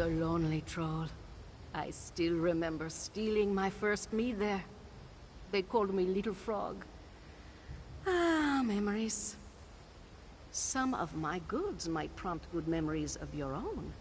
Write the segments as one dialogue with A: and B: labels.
A: The lonely troll. I still remember stealing my first meal there. They called me Little Frog. Ah, memories. Some of my goods might prompt good memories of your own.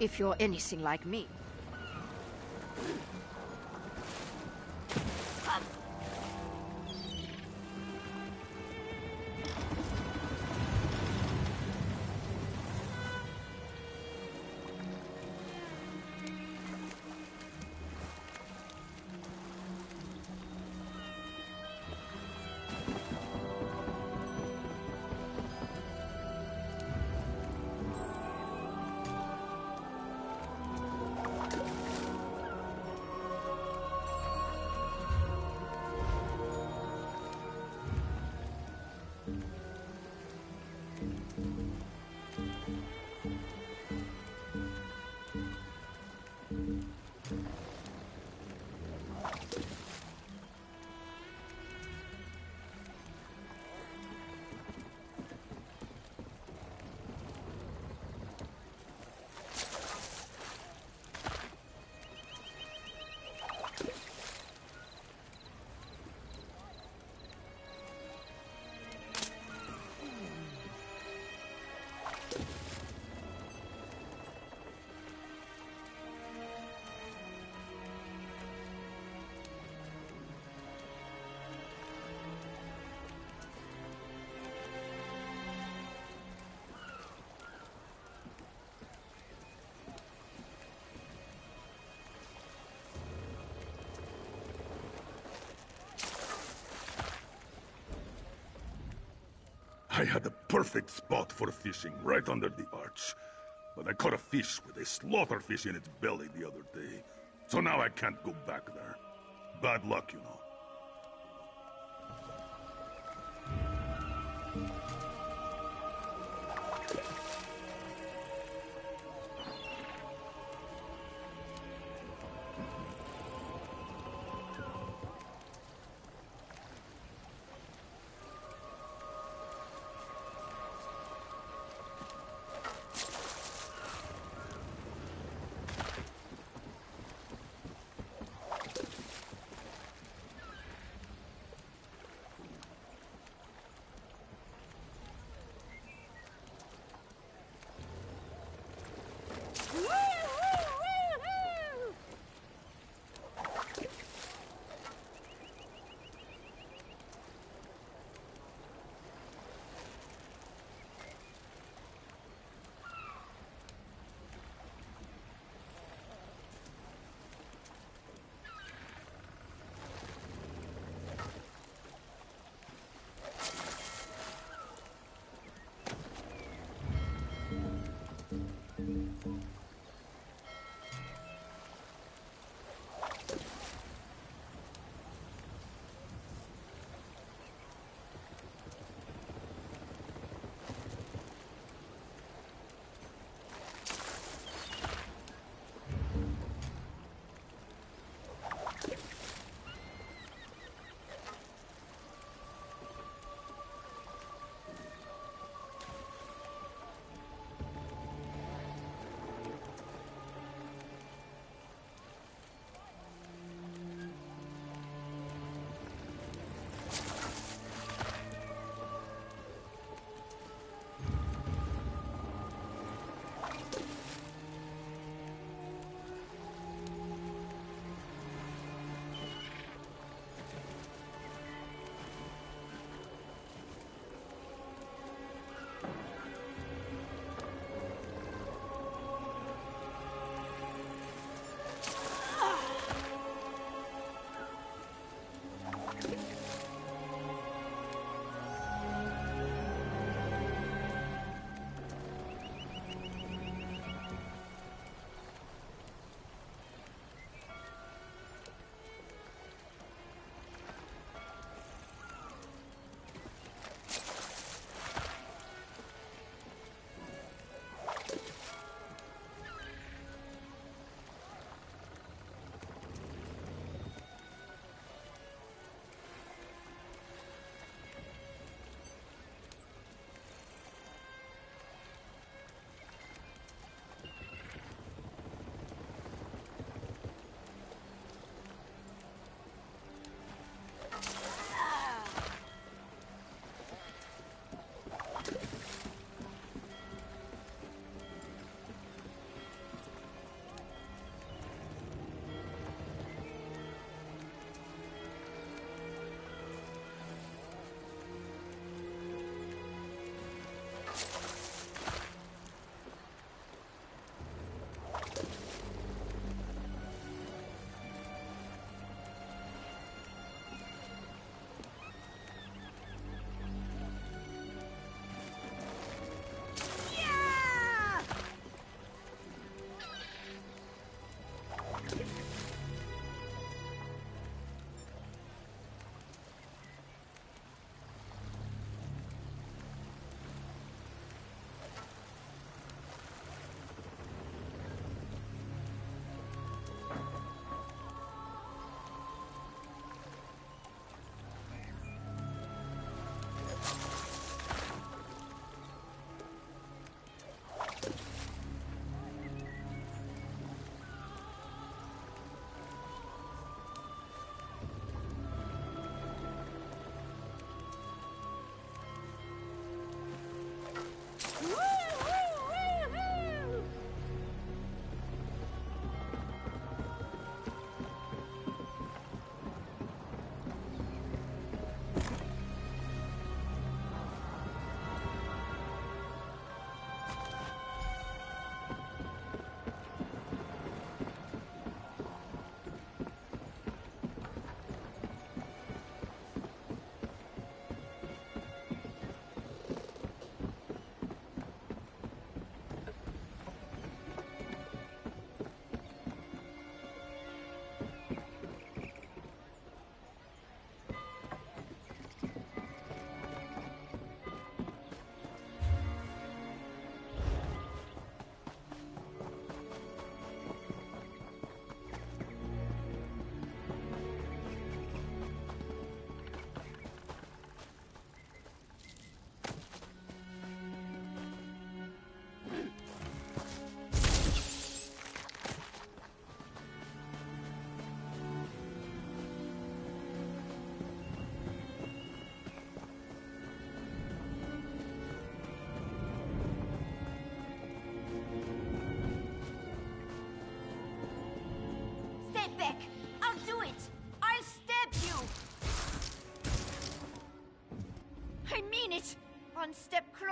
B: If you're anything like me.
C: I had the perfect spot for fishing, right under the arch. But I caught a fish with a slaughterfish in its belly the other day. So now I can't go back there. Bad luck, you know.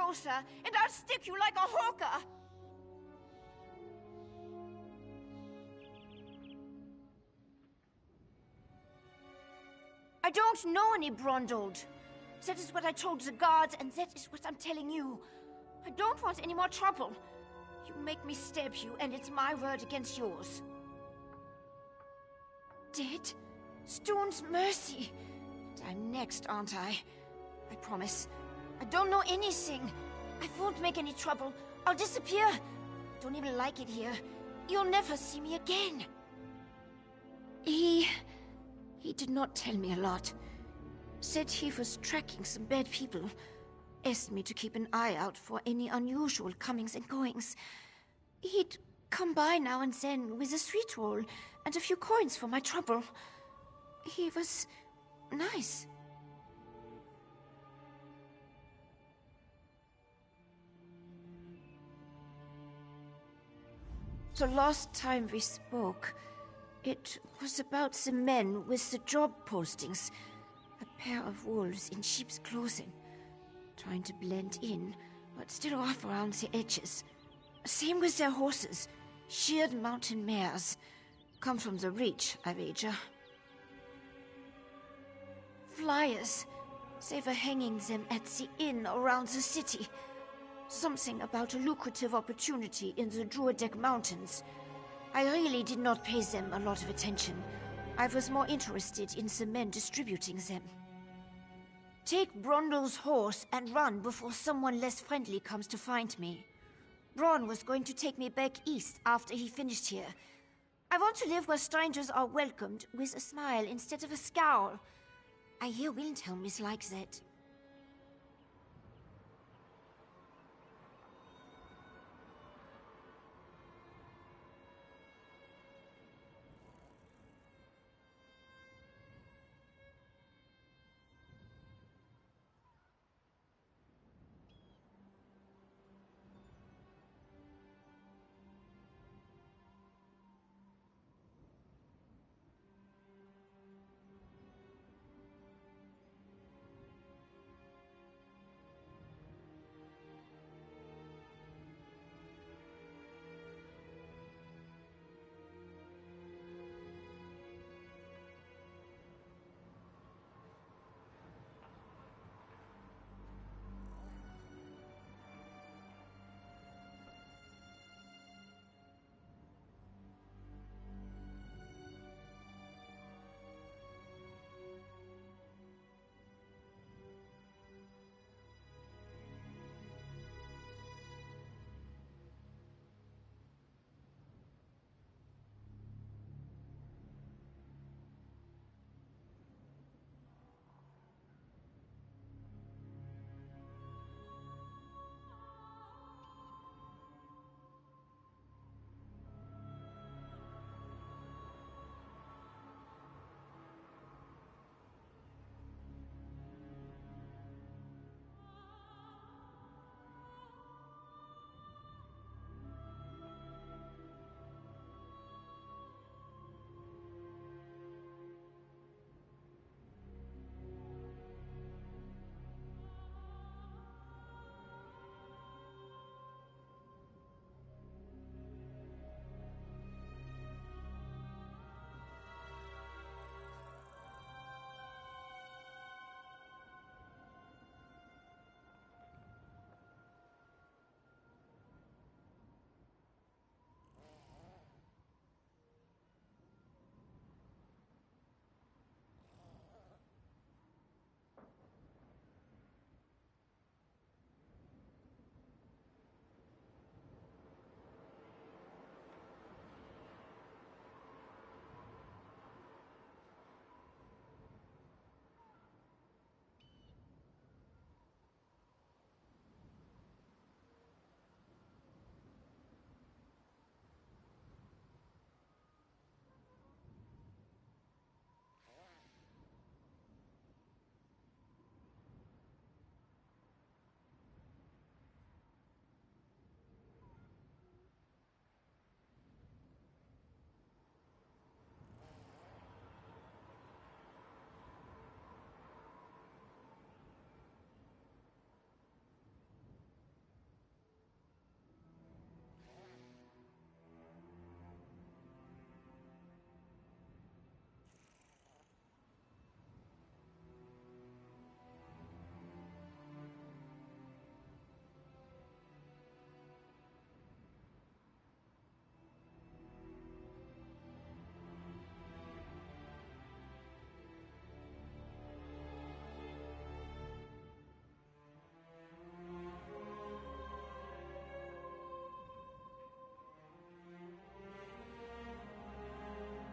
B: closer, and I'll stick you like a hooker! I don't know any Brondoled. That is what I told the guards, and that is what I'm telling you. I don't want any more trouble. You make me stab you, and it's my word against yours. Dead? Stone's mercy. And I'm next, aren't I? I promise. I don't know anything. I won't make any trouble. I'll disappear. I don't even like it here. You'll never see me again. He did not tell me a lot. Said he was tracking some bad people. Asked me to keep an eye out for any unusual comings and goings. He'd come by now and then with a sweet roll and a few coins for my trouble. He was nice. The last time we spoke, it was about the men with the job postings. A pair of wolves in sheep's clothing. Trying to blend in, but still off around the edges. Same with their horses. Sheared mountain mares. Come from the Reach, I wager. Flyers. They were hanging them at the inn around the city. Something about a lucrative opportunity in the Druidek Mountains. I really did not pay them a lot of attention. I was more interested in the men distributing them. Take Brondol's horse and run before someone less friendly comes to find me. Braun was going to take me back east after he finished here. I want to live where strangers are welcomed with a smile instead of a scowl. I hear Windhelm is like that.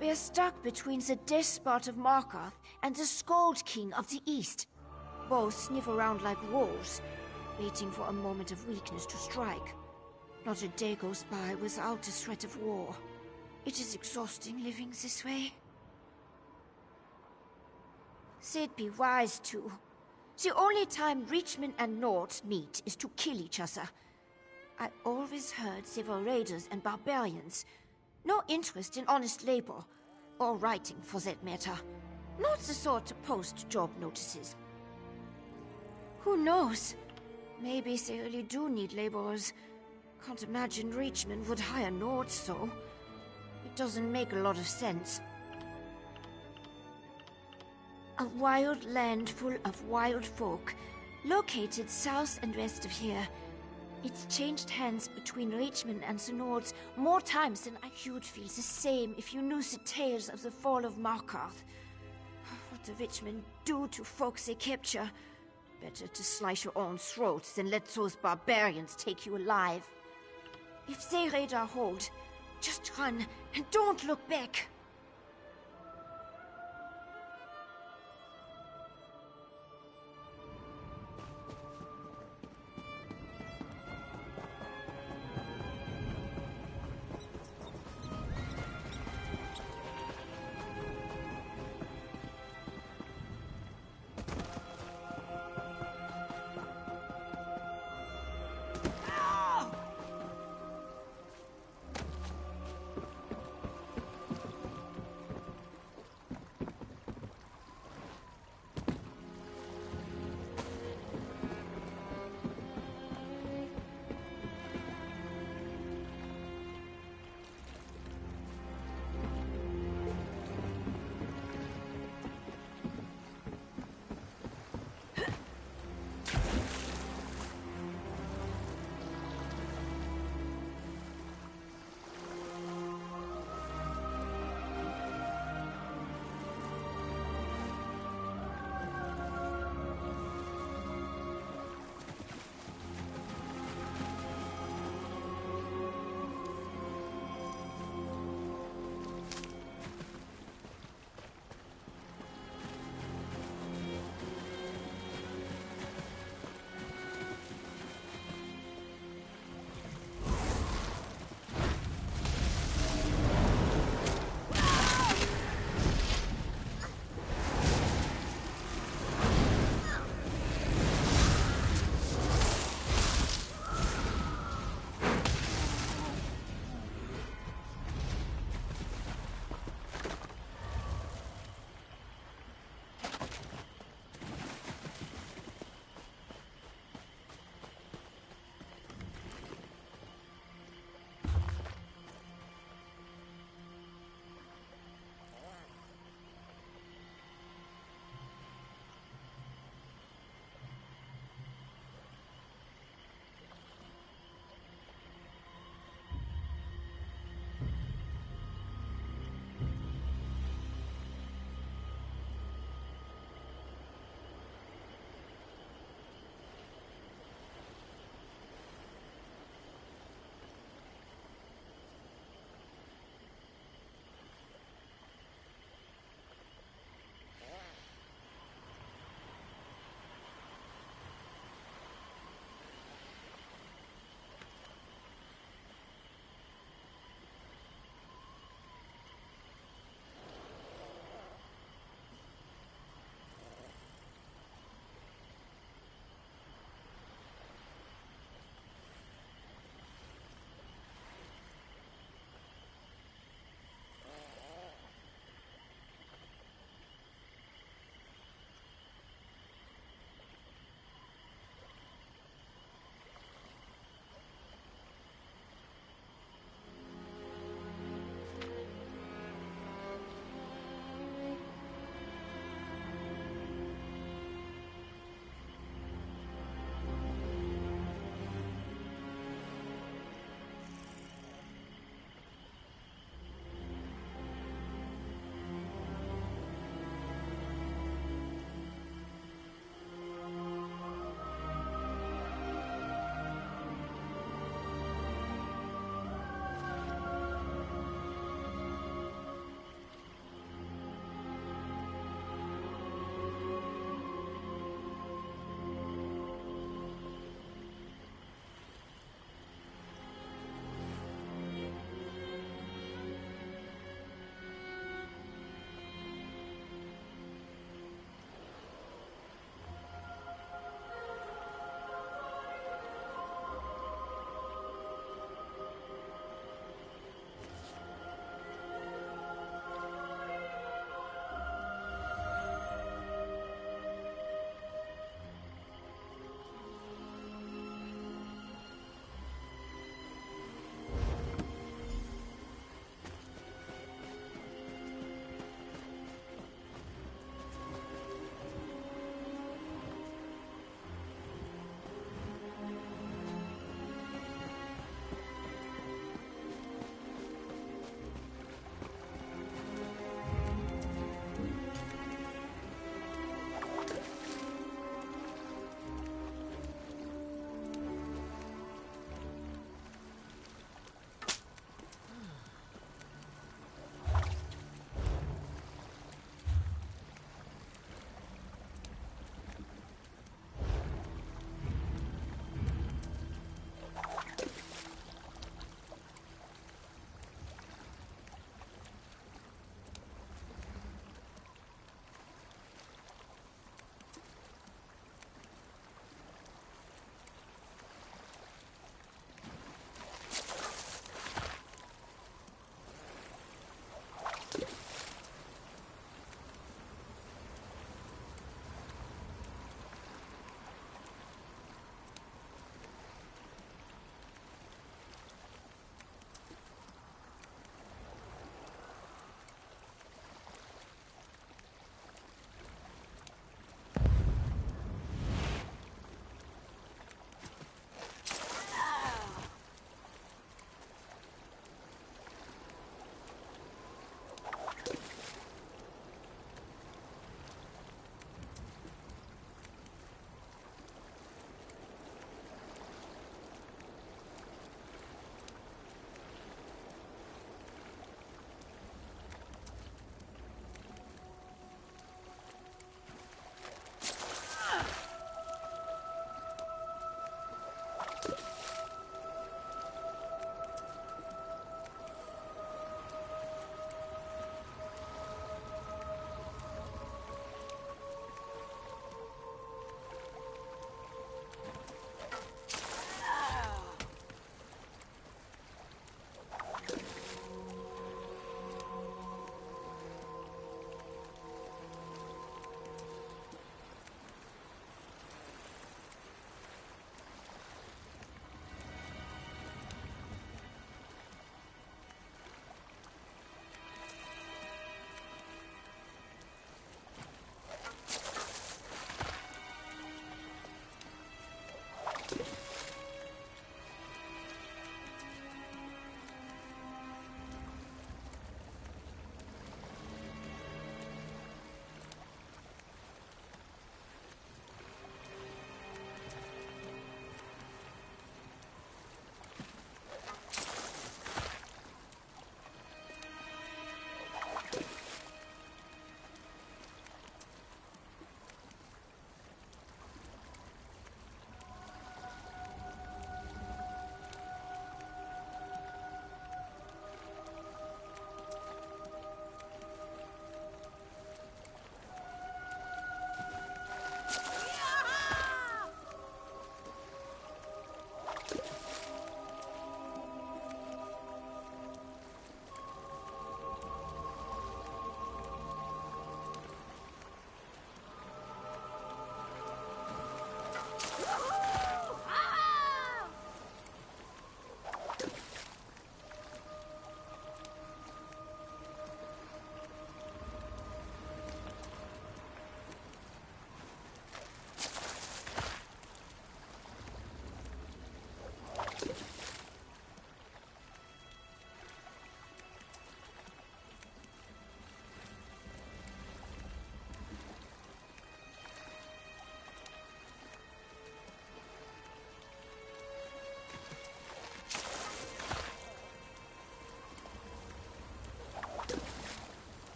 B: We're stuck between the despot of Markarth and the Skald King of the East. Both sniff around like wolves, waiting for a moment of weakness to strike. Not a day goes by without the threat of war. It is exhausting living this way. They'd be wise to. The only time Reachmen and Nords meet is to kill each other. I always heard they were raiders and barbarians. No interest in honest labor, or writing for that matter. Not the sort to post job notices. Who knows? Maybe they really do need laborers. Can't imagine Reachmen would hire Nords, though. It doesn't make a lot of sense. A wild land full of wild folk, located south and west of here. It's changed hands between Reachmen and the Nords more times than you'd feel the same if you knew the tales of the fall of Markarth. What the Reachmen do to folks they capture. Better to slice your own throat than let those barbarians take you alive. If they raid our hold, just run and don't look back.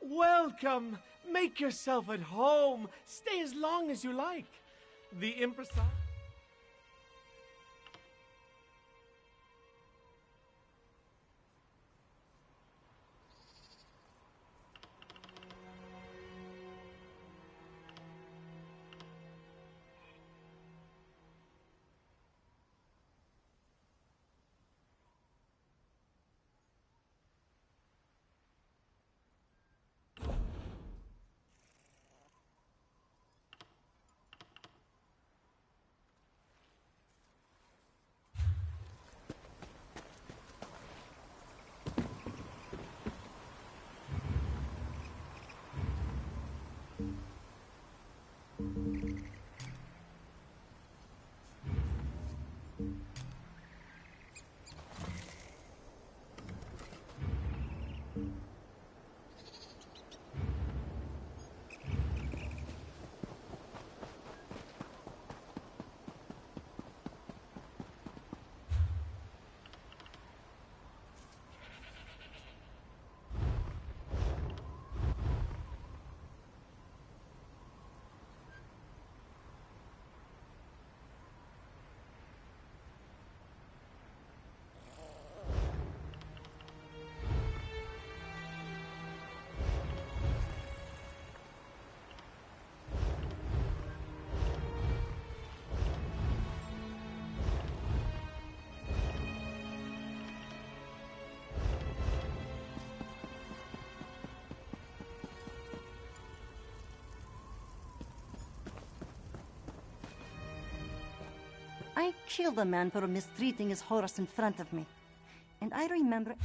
D: Welcome! Make yourself at home. Stay as long as you like. The impresa...
E: I killed a man for mistreating his horse in front of me. And I remember...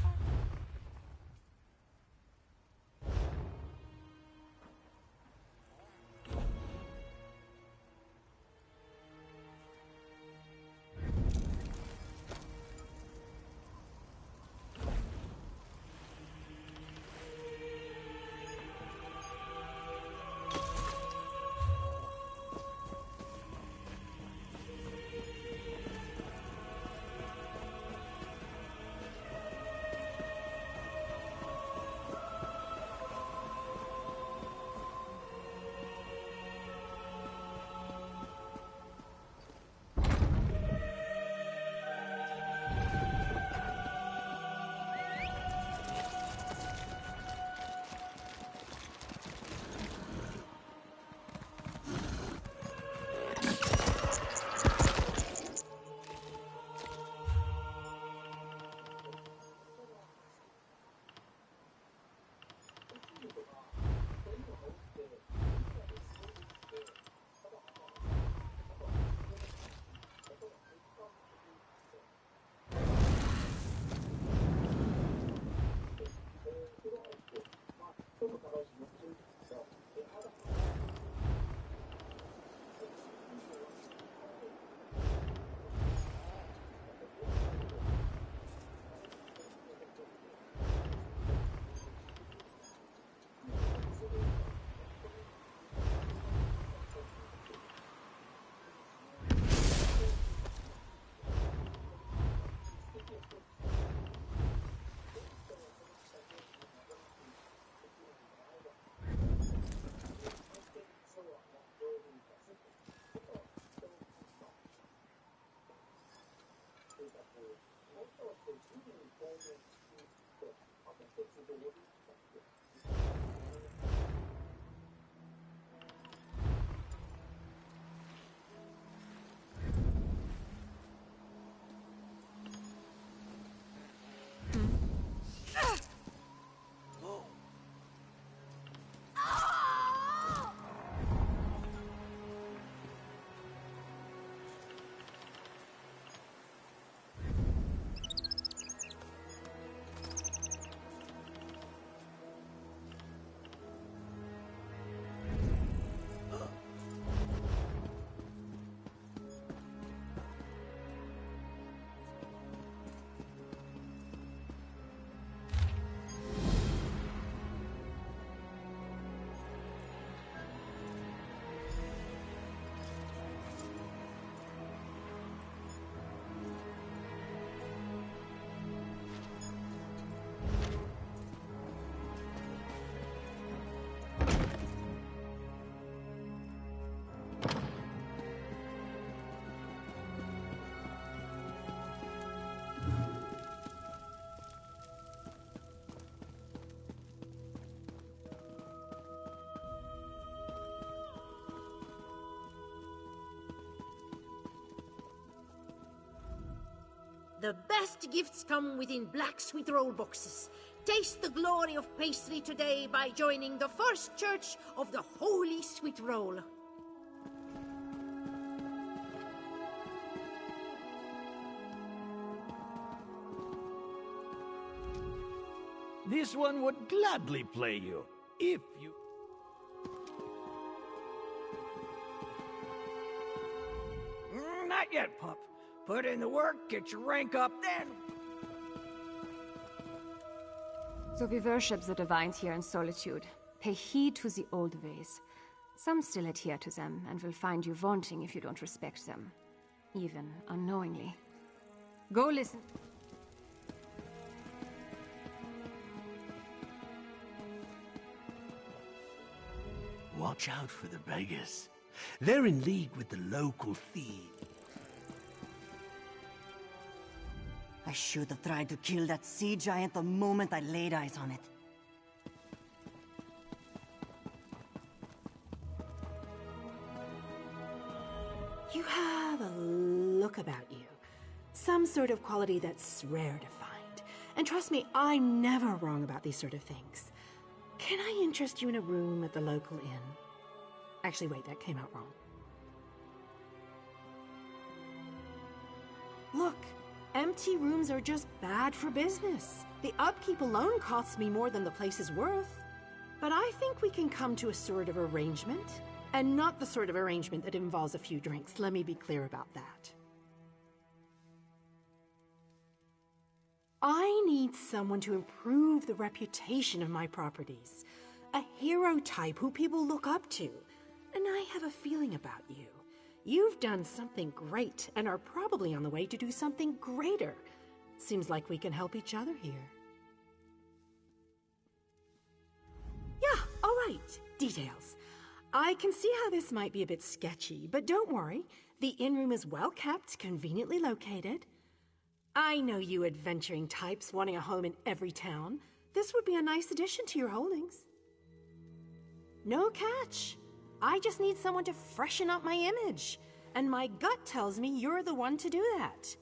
F: The best gifts come within black sweet roll boxes. Taste the glory of pastry today by joining the First Church of the Holy Sweet Roll.
D: This one would gladly play you, if you... Not yet, pup. Put in the work, get your rank up, then...
G: So we worship the divines here in solitude. Pay heed to the old ways. Some still adhere to them, and will find you wanting if you don't respect them. Even unknowingly. Go listen.
D: Watch out for the beggars. They're in league with the local thieves.
E: I should have tried to kill that sea giant the moment I laid eyes on it.
H: You have a look about you. Some sort of quality that's rare to find. And trust me, I'm never wrong about these sort of things. Can I interest you in a room at the local inn? Actually, wait, that came out wrong. Look, empty rooms are just bad for business. The upkeep alone costs me more than the place is worth. But I think we can come to a sort of arrangement. And not the sort of arrangement that involves a few drinks. Let me be clear about that. I need someone to improve the reputation of my properties. A hero type who people look up to. And I have a feeling about you. You've done something great and are probably on the way to do something greater. Seems like we can help each other here. Yeah, all right. Details. I can see how this might be a bit sketchy, but don't worry. The inn room is well kept, conveniently located. I know you adventuring types wanting a home in every town. This would be a nice addition to your holdings. No catch. I just need someone to freshen up my image. And my gut tells me you're the one to do that.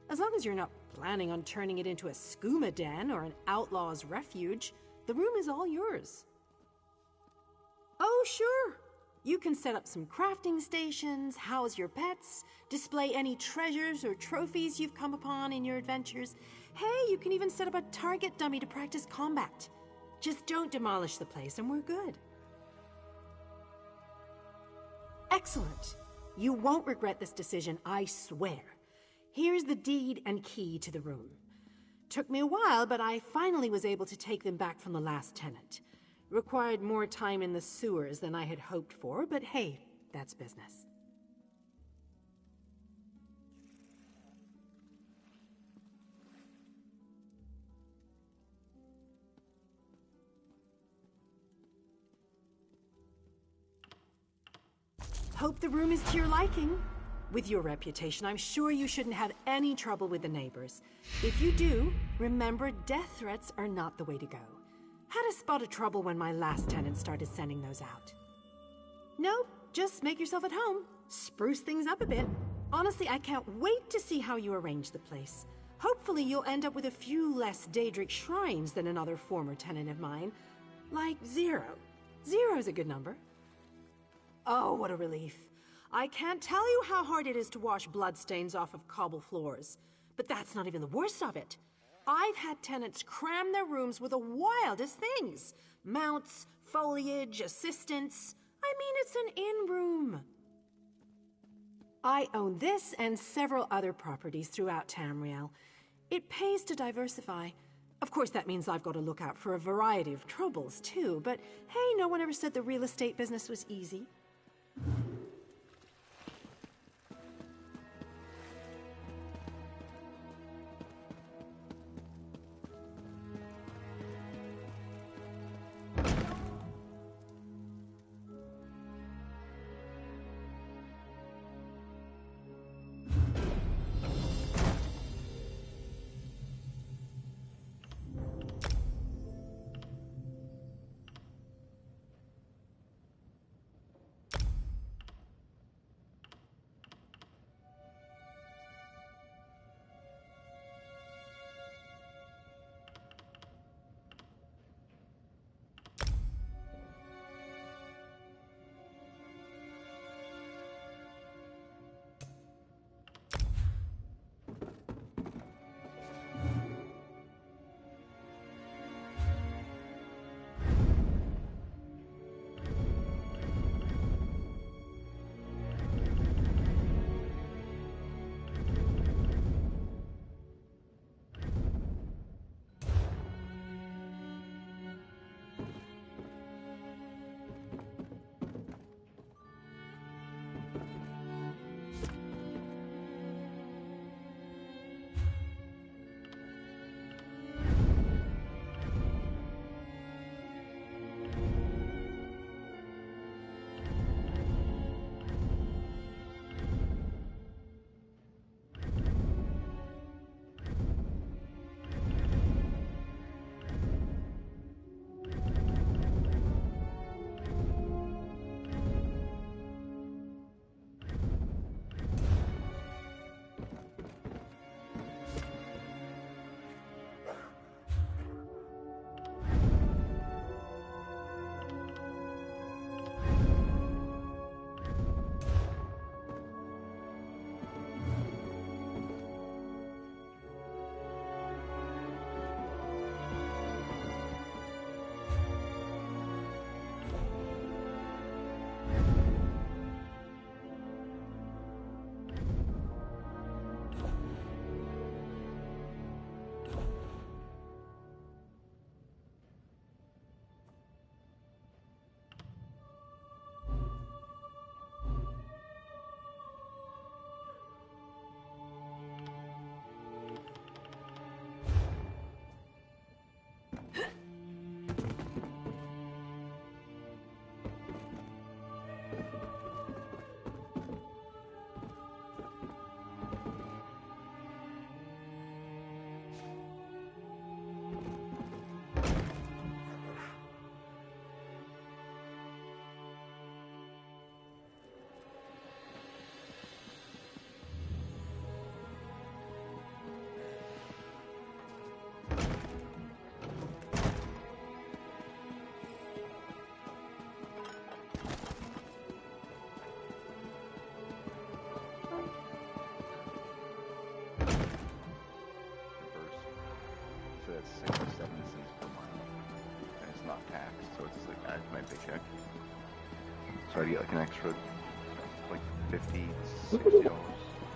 H: As long as you're not planning on turning it into a skooma den or an outlaw's refuge, the room is all yours. Oh, sure. You can set up some crafting stations, house your pets, display any treasures or trophies you've come upon in your adventures. Hey, you can even set up a target dummy to practice combat. Just don't demolish the place and we're good. Excellent. You won't regret this decision, I swear. Here's the deed and key to the room. Took me a while, but I finally was able to take them back from the last tenant. Required more time in the sewers than I had hoped for, but hey, that's business. Hope the room is to your liking. With your reputation, I'm sure you shouldn't have any trouble with the neighbors. If you do, remember death threats are not the way to go. Had a spot of trouble when my last tenant started sending those out. Nope, just make yourself at home. Spruce things up a bit. Honestly, I can't wait to see how you arrange the place. Hopefully you'll end up with a few less Daedric shrines than another former tenant of mine. Like 0. 0's a good number. Oh, what a relief. I can't tell you how hard it is to wash bloodstains off of cobble floors. But that's not even the worst of it. I've had tenants cram their rooms with the wildest things. Mounts, foliage, assistants. I mean, it's an inn room. I own this and several other properties throughout Tamriel. It pays to diversify. Of course, that means I've got to look out for a variety of troubles, too. But hey, no one ever said the real estate business was easy.
I: tax, so it's like added to my paycheck. So I get like an extra like $50, $60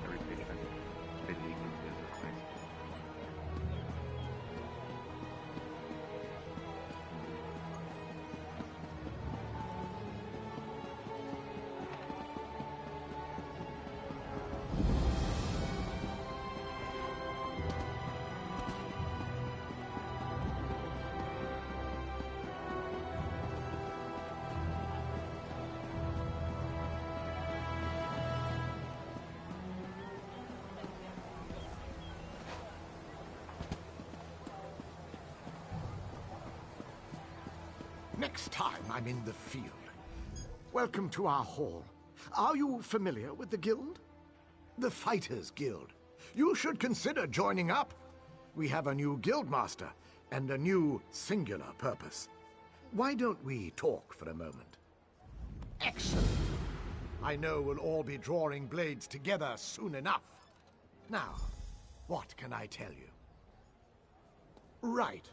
I: every paycheck. It's pretty neat. It's nice.
J: Next time I'm in the field. Welcome to our hall. Are you familiar with the guild? The Fighters Guild. You should consider joining up. We have a new guildmaster and a new singular purpose. Why don't we talk for a moment? Excellent. I know we'll all be drawing blades together soon enough. Now, what can I tell you? Right.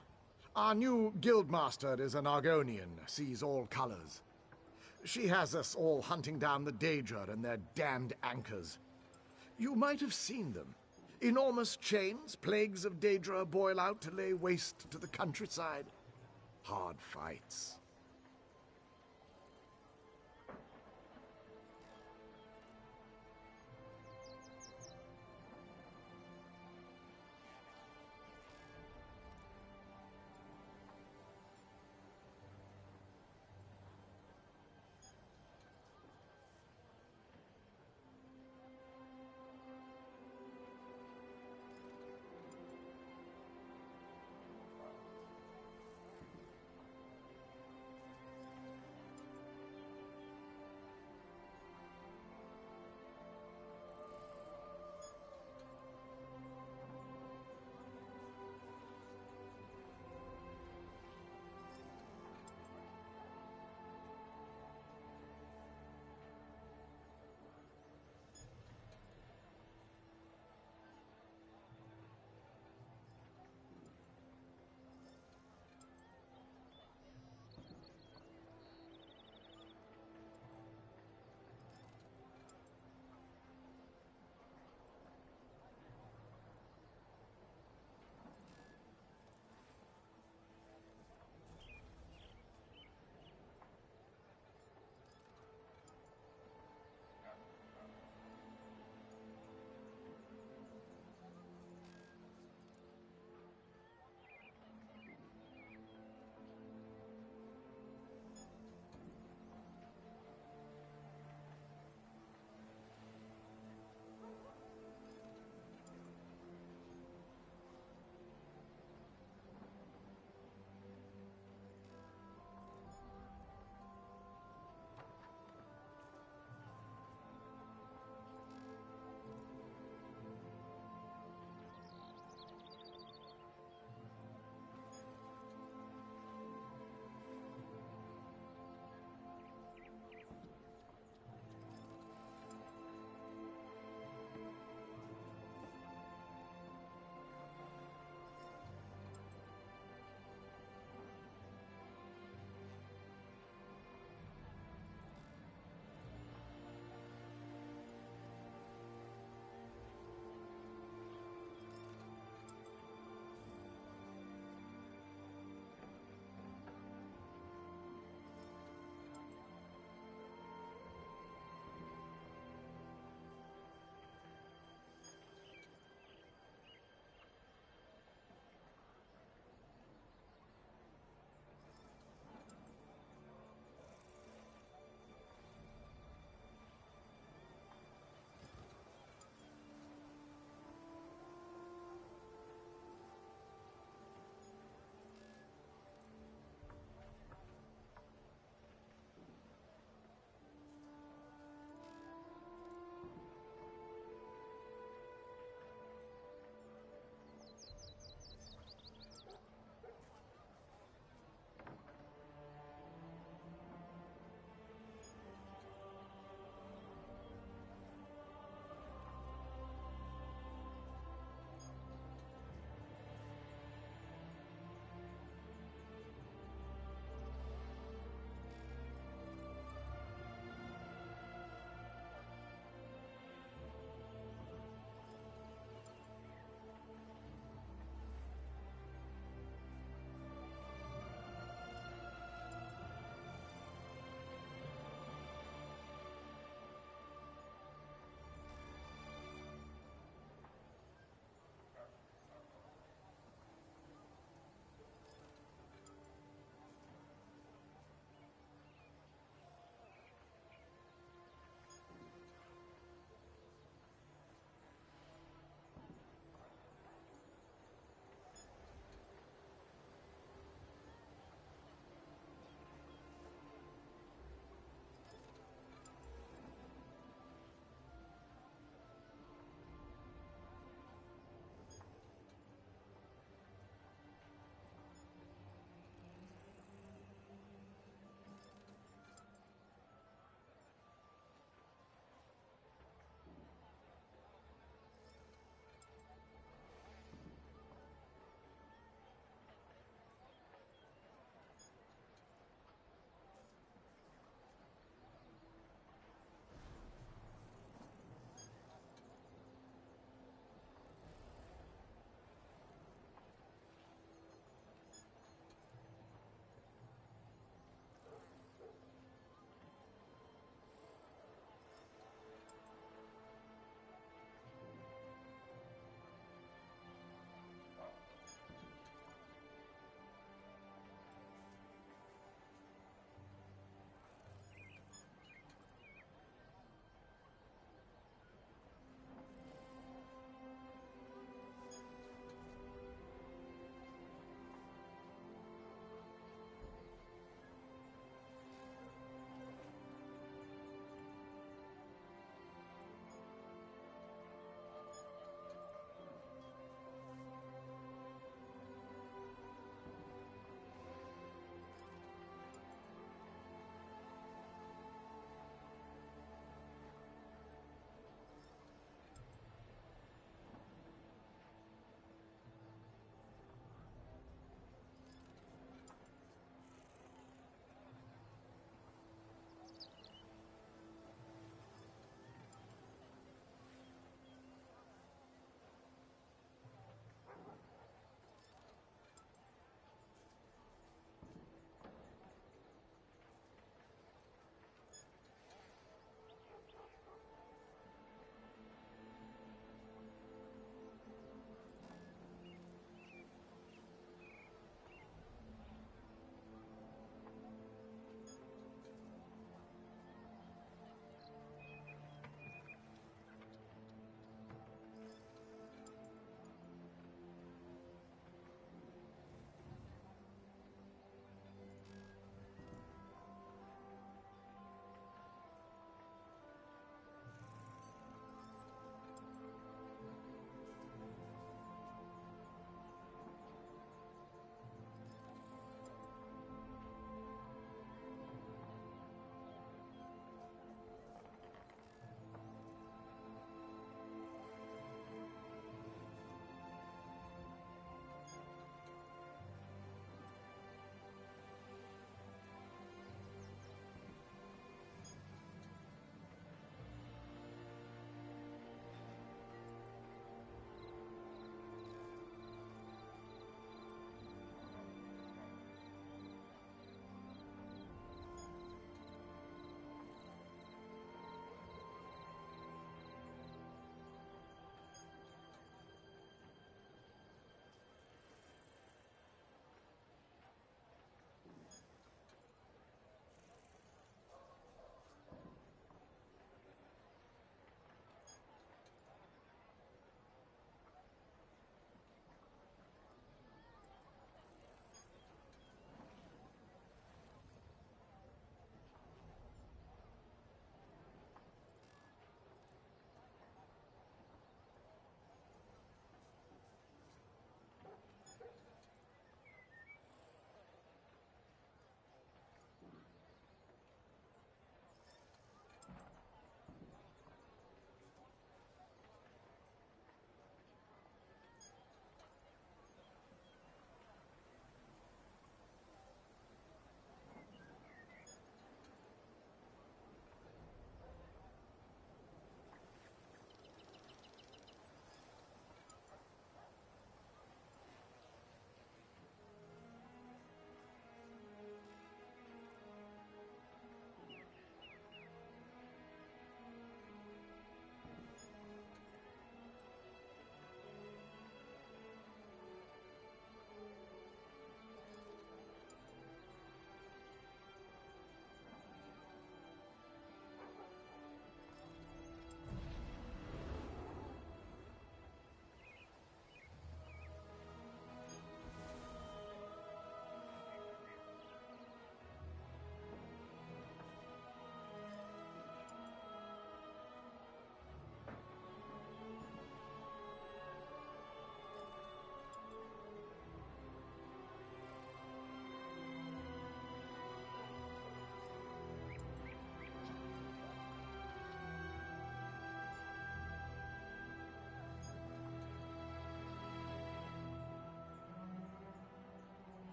J: Our new guildmaster is an Argonian, sees all colors. She has us all hunting down the Daedra and their damned anchors. You might have seen them. Enormous chains, plagues of Daedra boil out to lay waste to the countryside. Hard fights.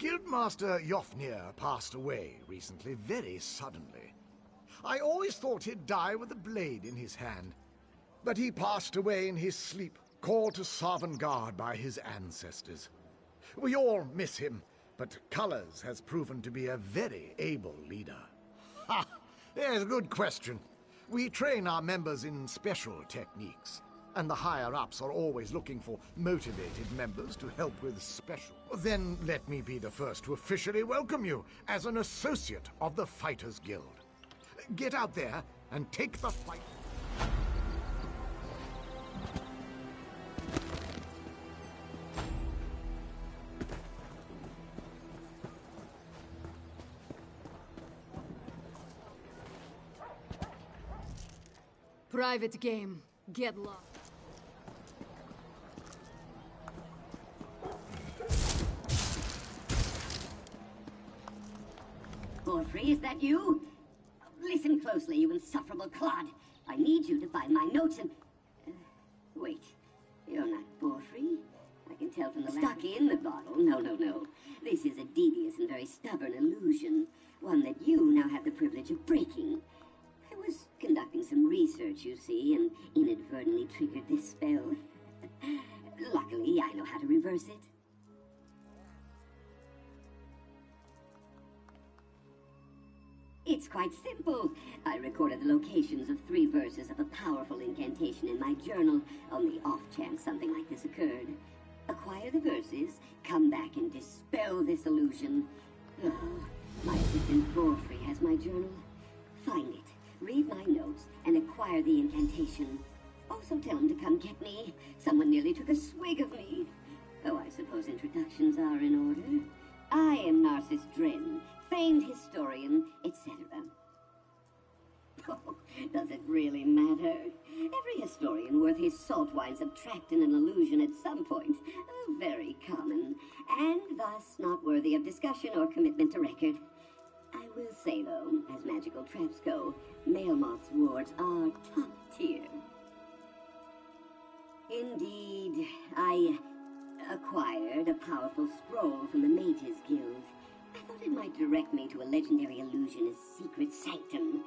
J: Guildmaster Jofnir passed away recently, very suddenly. I always thought he'd die with a blade in his hand. But he passed away in his sleep, called to Sovngarde by his ancestors. We all miss him, but Colors has proven to be a very able leader. Ha! Yes, good question. We train our members in special techniques, and the higher-ups are always looking for motivated members to help with special. Then let me be the first to officially welcome you as an associate of the Fighters Guild. Get out there and take the fight.
A: Private game. Get lost.
K: Godfrey, is that you? Listen closely, you insufferable clod. I need you to find my notes and... wait. You're not Godfrey? I can tell from the stuck in the bottle. No. This is a devious and very stubborn illusion. One that you now have the privilege of breaking. I was conducting some research, you see, and inadvertently triggered this spell. Luckily, I know how to reverse it. It's quite simple. I recorded the locations of 3 verses of a powerful incantation in my journal on the off chance something like this occurred. Acquire the verses, come back and dispel this illusion. Oh, my assistant Godfrey has my journal. Find it, read my notes, and acquire the incantation. Also tell him to come get me. Someone nearly took a swig of me. Oh, I suppose introductions are in order. I am Narcissus Dren, famed historian, etc. Oh, does it really matter? Every historian worth his salt winds up trapped in an illusion at some point. Oh, very common, and thus not worthy of discussion or commitment to record. I will say, though, as magical traps go, Maelmoth's wards are top tier. Indeed, I acquired a powerful scroll from the Mages Guild. I thought it might direct me to a legendary illusionist's secret sanctum.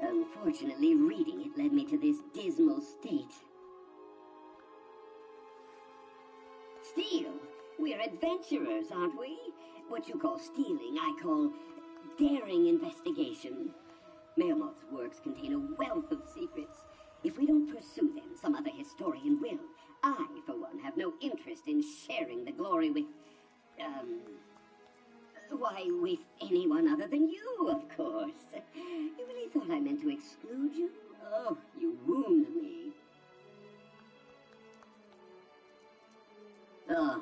K: Unfortunately, reading it led me to this dismal state. Steal? We're adventurers, aren't we? What you call stealing, I call daring investigation. Maelmoth's works contain a wealth of secrets. If we don't pursue them, some other historian will. I, for one, have no interest in sharing the glory with, with anyone other than you, of course. You really thought I meant to exclude you? Oh, you wound me. Oh,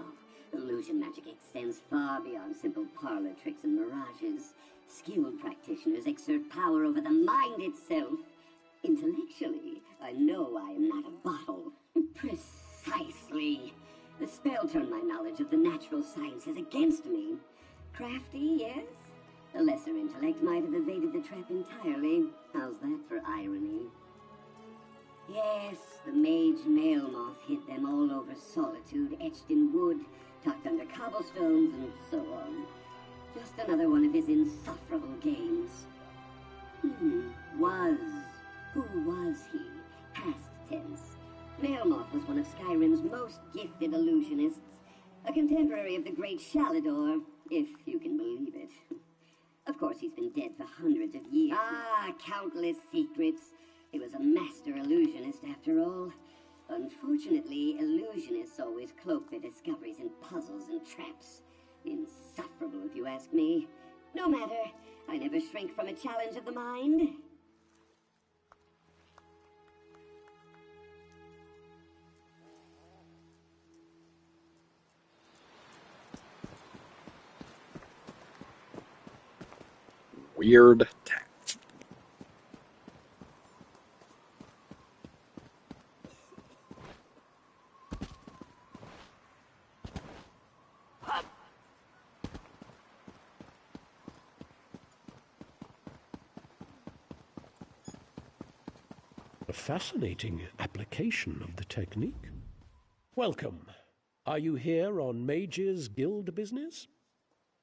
K: illusion magic extends far beyond simple parlor tricks and mirages. Skilled practitioners exert power over the mind itself. Intellectually, I know I am not a bottle. Precisely. The spell turned my knowledge of the natural sciences against me. Crafty, yes? A lesser intellect might have evaded the trap entirely. How's that for irony? Yes, the mage Maelmoth hid them all over Solitude, etched in wood, tucked under cobblestones, and so on. Just another one of his insufferable games. Who was he? Past tense. Maelmoth was one of Skyrim's most gifted illusionists, a contemporary of the great Shalador, if you can believe it. Of course, he's been dead for hundreds of years. Ah, countless secrets. He was a master illusionist, after all. Unfortunately, illusionists always cloak their discoveries in puzzles and traps. Insufferable, if you ask me. No matter, I never shrink from a challenge of the mind.
L: Weird text.
M: A fascinating application of the technique. Welcome. Are you here on Mages Guild business?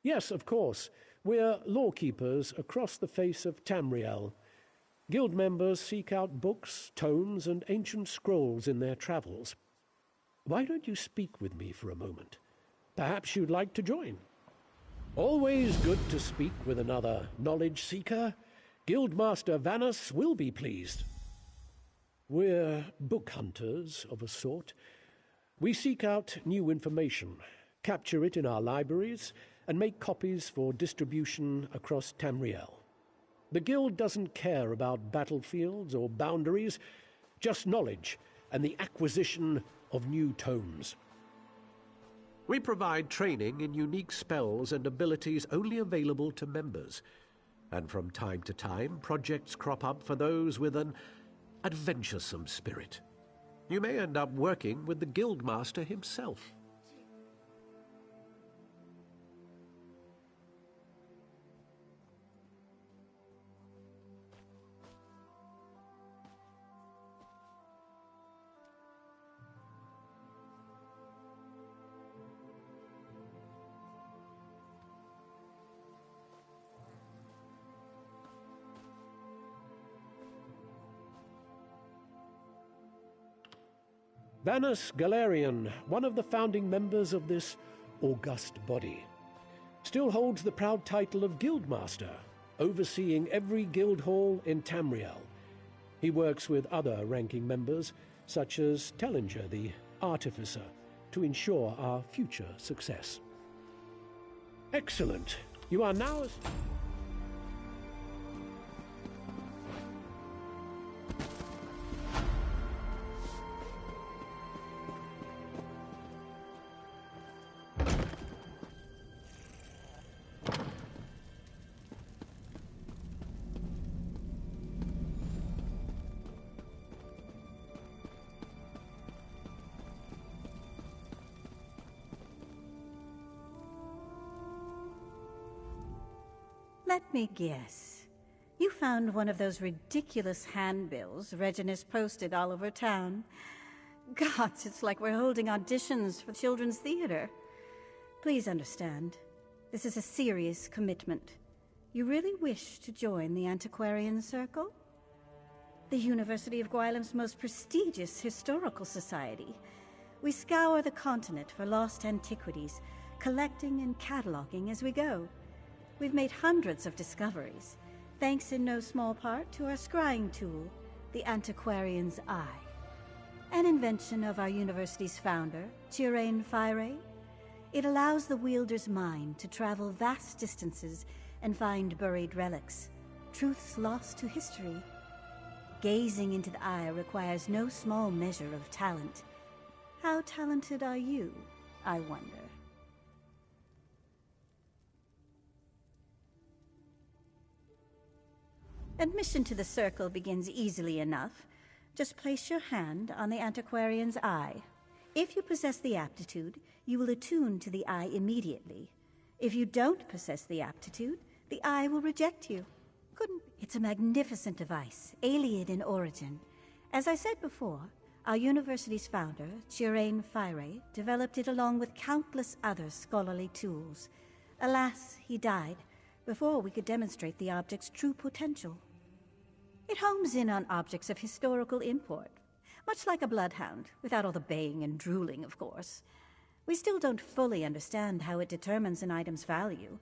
M: Yes, of course. We're lawkeepers across the face of Tamriel. Guild members seek out books, tomes, and ancient scrolls in their travels. Why don't you speak with me for a moment? Perhaps you'd like to join. Always good to speak with another knowledge seeker. Guildmaster Vanus will be pleased. We're book hunters of a sort. We seek out new information, capture it in our libraries, and make copies for distribution across Tamriel. The Guild doesn't care about battlefields or boundaries, just knowledge and the acquisition of new tomes. We provide training in unique spells and abilities only available to members. And from time to time, projects crop up for those with an adventuresome spirit. You may end up working with the Guildmaster himself. Vanus Galerian, one of the founding members of this august body, still holds the proud title of Guildmaster, overseeing every guild hall in Tamriel. He works with other ranking members, such as Tellinger, the Artificer, to ensure our future success. Excellent. You are now...
N: Let me guess. You found one of those ridiculous handbills Reginus posted all over town. Gods, it's like we're holding auditions for children's theater. Please understand, this is a serious commitment. You really wish to join the Antiquarian Circle? The University of Gwylem's most prestigious historical society. We scour the continent for lost antiquities, collecting and cataloging as we go. We've made hundreds of discoveries, thanks in no small part to our scrying tool, the Antiquarian's Eye. An invention of our university's founder, Chirain Fyre. It allows the wielder's mind to travel vast distances and find buried relics, truths lost to history. Gazing into the eye requires no small measure of talent. How talented are you, I wonder? Admission to the circle begins easily enough. Just place your hand on the Antiquarian's Eye. If you possess the aptitude, you will attune to the eye immediately. If you don't possess the aptitude, the eye will reject you. It's a magnificent device, alien in origin. As I said before, our university's founder, Chirain Fyre, developed it along with countless other scholarly tools. Alas, he died before we could demonstrate the object's true potential. It homes in on objects of historical import, much like a bloodhound, without all the baying and drooling, of course. We still don't fully understand how it determines an item's value.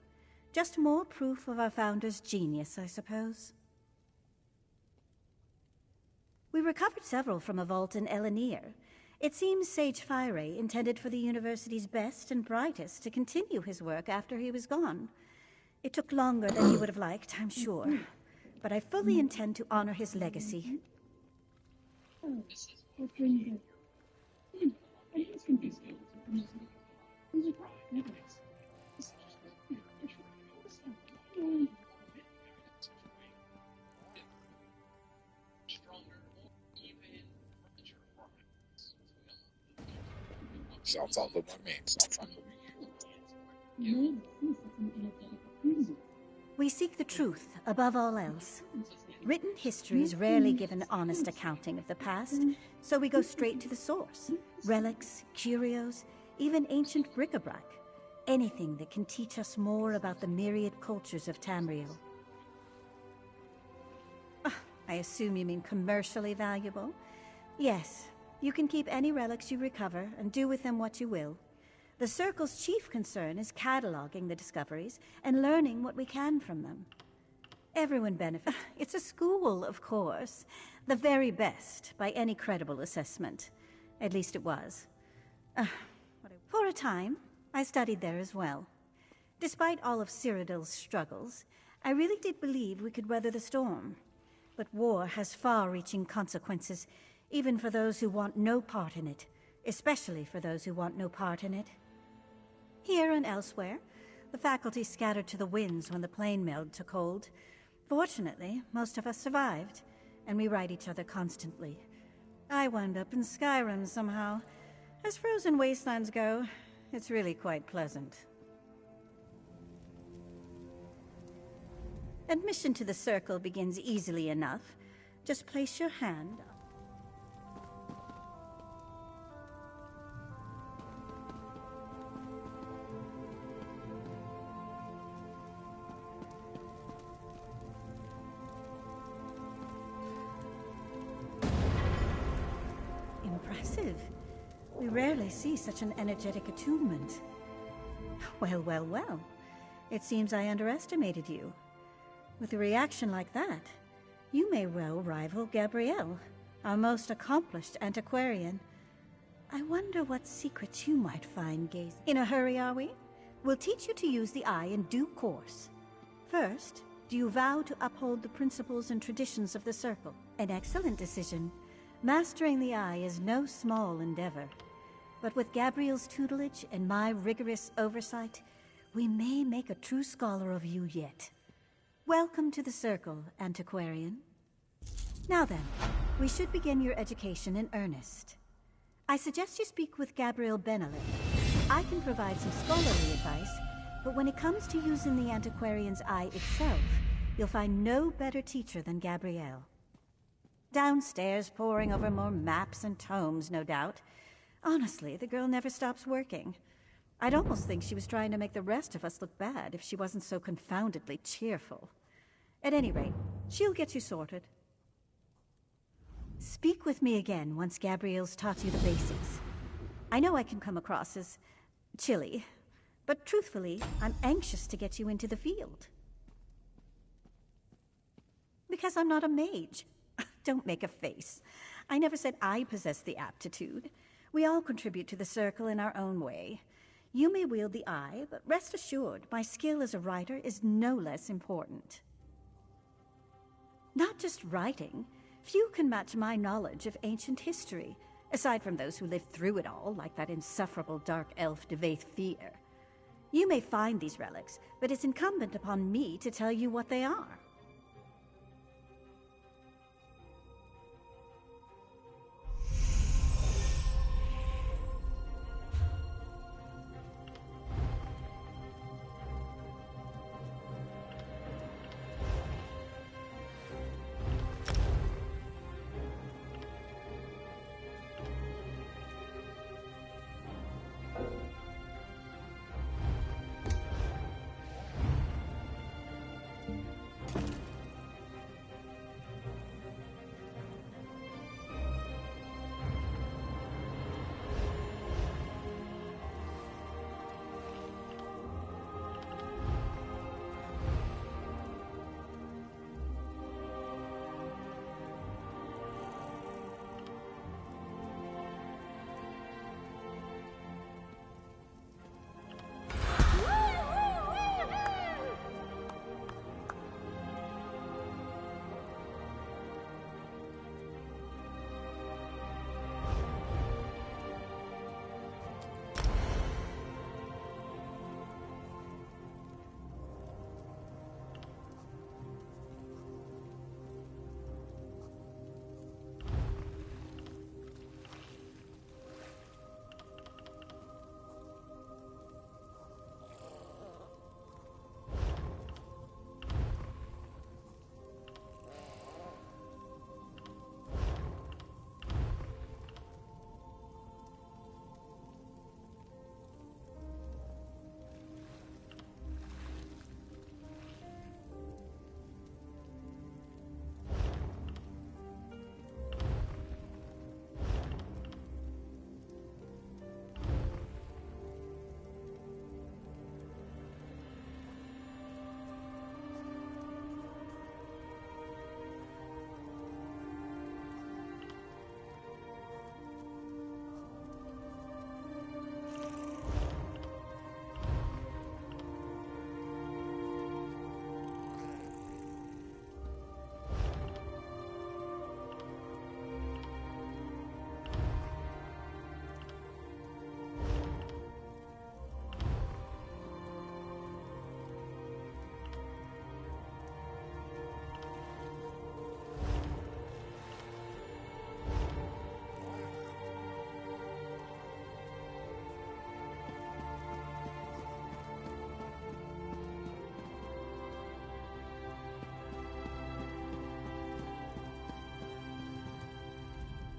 N: Just more proof of our founder's genius, I suppose. We recovered several from a vault in Elenir. It seems Sage Fyre intended for the university's best and brightest to continue his work after he was gone. It took longer than he would have liked, I'm sure. But I fully intend to honor his legacy.
L: Sounds all what I mean.
N: We seek the truth above all else. Written histories rarely give an honest accounting of the past, so we go straight to the source. Relics, curios, even ancient bric-a-brac. anything that can teach us more about the myriad cultures of Tamriel. I assume you mean commercially valuable? Yes, you can keep any relics you recover and do with them what you will. The Circle's chief concern is cataloging the discoveries and learning what we can from them. Everyone benefits. It's a school, of course. The very best, by any credible assessment. At least it was. For a time, I studied there as well. Despite all of Cyrodiil's struggles, I really did believe we could weather the storm. But war has far-reaching consequences, even for those who want no part in it, especially for those who want no part in it. Here and elsewhere, the faculty scattered to the winds when the plane meld took hold. Fortunately, most of us survived, and we write each other constantly. I wound up in Skyrim somehow. As frozen wastelands go, it's really quite pleasant. Admission to the Circle begins easily enough. Just place your hand. Impressive. We rarely see such an energetic attunement. Well, well, well. It seems I underestimated you. With a reaction like that, you may well rival Gabrielle, our most accomplished antiquarian. I wonder what secrets you might find, Gaze. In a hurry, are we? We'll teach you to use the eye in due course. First, do you vow to uphold the principles and traditions of the Circle? An excellent decision. Mastering the eye is no small endeavor. But with Gabrielle's tutelage and my rigorous oversight, we may make a true scholar of you yet. Welcome to the Circle, antiquarian. Now then, we should begin your education in earnest. I suggest you speak with Gabrielle Benelin. I can provide some scholarly advice, but when it comes to using the antiquarian's eye itself, you'll find no better teacher than Gabrielle. Downstairs, poring over more maps and tomes, no doubt. Honestly, the girl never stops working. I'd almost think she was trying to make the rest of us look bad if she wasn't so confoundedly cheerful. At any rate, she'll get you sorted. Speak with me again once Gabrielle's taught you the basics. I know I can come across as chilly, but truthfully, I'm anxious to get you into the field. Because I'm not a mage. Don't make a face. I never said I possess the aptitude. We all contribute to the Circle in our own way. You may wield the eye, but rest assured, my skill as a writer is no less important. Not just writing. Few can match my knowledge of ancient history, aside from those who lived through it all, like that insufferable dark elf Devaith Fear. You may find these relics, but it's incumbent upon me to tell you what they are.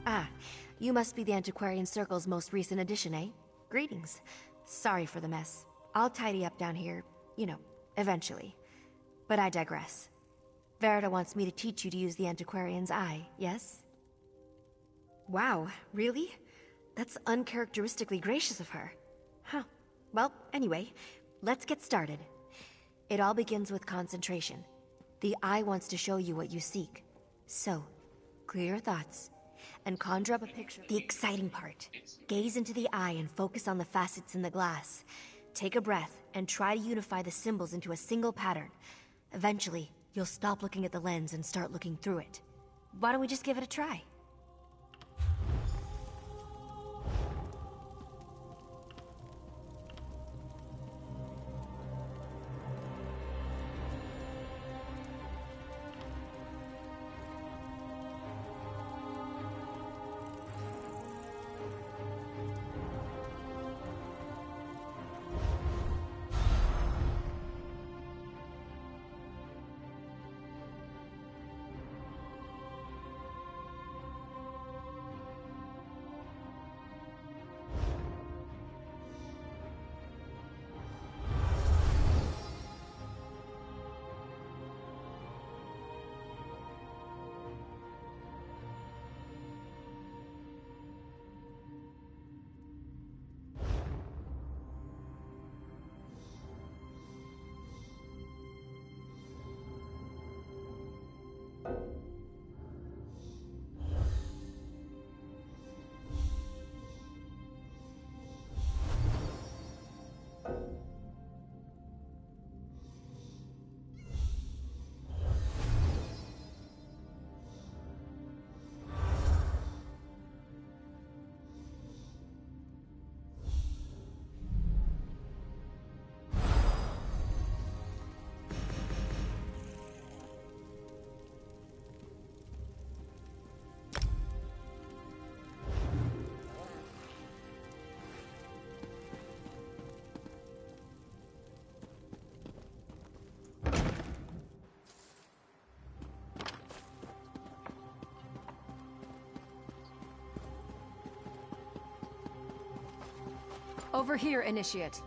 O: Ah, you must be the Antiquarian Circle's most recent addition, eh? Greetings. Sorry for the mess. I'll tidy up down here, you know, eventually. But I digress. Verita wants me to teach you to use the Antiquarian's eye, yes? Wow, really? That's uncharacteristically gracious of her. Huh. Well, anyway, let's get started. It all begins with concentration. The eye wants to show you what you seek. So, clear your thoughts, and conjure up a picture. The exciting part. Gaze into the eye and focus on the facets in the glass. Take a breath, and try to unify the symbols into a single pattern. Eventually, you'll stop looking at the lens and start looking through it. Why don't we just give it a try?
G: Over here, Initiate.